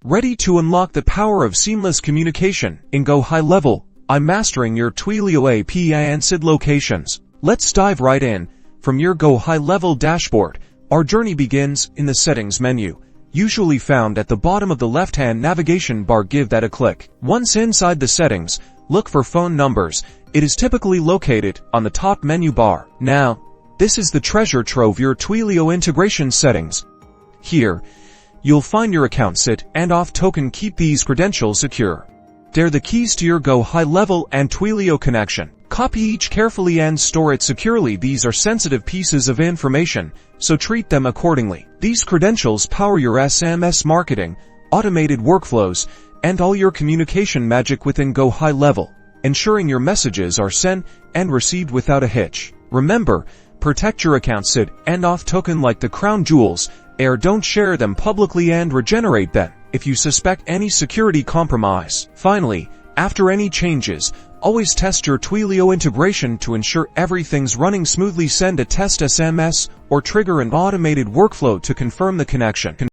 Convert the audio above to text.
Ready to unlock the power of seamless communication? In Go High Level, I'm mastering your Twilio API and SID locations. Let's dive right in. From your Go High Level dashboard, our journey begins in the Settings menu, usually found at the bottom of the left-hand navigation bar. Give that a click. Once inside the settings, look for phone numbers. It is typically located on the top menu bar. Now, this is the treasure trove, your Twilio integration settings. Here, you'll find your account SID and Auth token. Keep these credentials secure. They're the keys to your Go High Level and Twilio connection. Copy each carefully and store it securely. These are sensitive pieces of information, so treat them accordingly. These credentials power your SMS marketing, automated workflows, and all your communication magic within Go High Level, ensuring your messages are sent and received without a hitch. Remember, protect your account SID and Auth token like the crown jewels. Don't share them publicly and regenerate them if you suspect any security compromise. Finally, after any changes, always test your Twilio integration to ensure everything's running smoothly. Send a test SMS or trigger an automated workflow to confirm the connection.